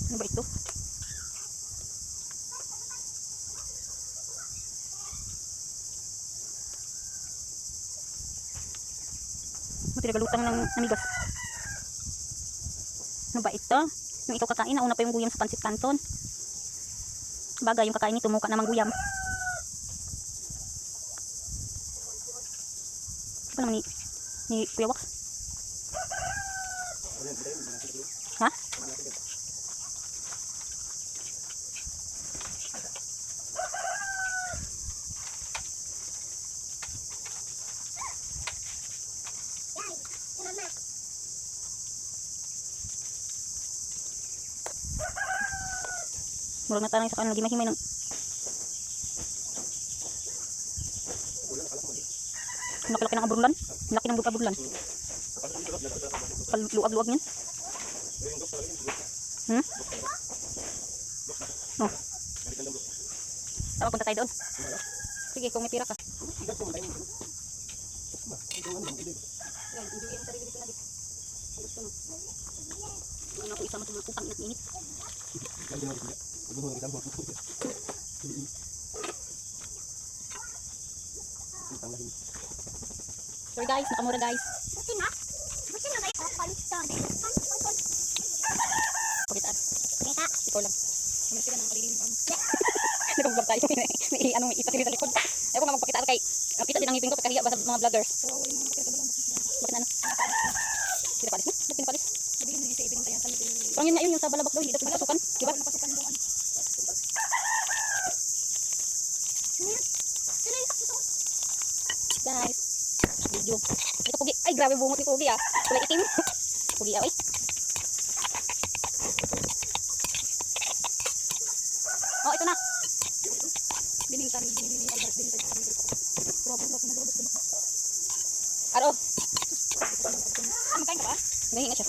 Ano ba ito? Pinaggalutang ng namigas. Ano ba ito? Yung ikaw kakain, nauna pa yung guyam sa pansit canton. Bagay, yung kakain nito mukha namang guyam. Ito pa naman ni Kuya Wax. Ha? Murag na tanay sa kanang gimay-himay ng laki-laki ng aburlan. Laki ng aburlan. Luag-luag niyan. Oh. Tama, punta tayo doon. Sige, kung may pira ka. Ano ako isama sa mga putang inat-init. Sorry guys, nakamura guys. Pakitaan. Ikaw lang. Nag-vlog tayo. May itak din sa likod. Ayaw ko nga magpakita kay nakita din ang ngipin ko pagkahiya ba sa mga vloggers. Bakit na ano? Pinapalis na? Ba't pinapalis? Parang yun na yun yung sa balabak daw. Hindi daw pasukan. Diba? Guys, video. Ito pugi. Ay, grabe bungot ni pugi ah. Kulay itim. Pugi ah, oy. Oh, ito na. Aro. Magkain ka ba? Nahinga siya.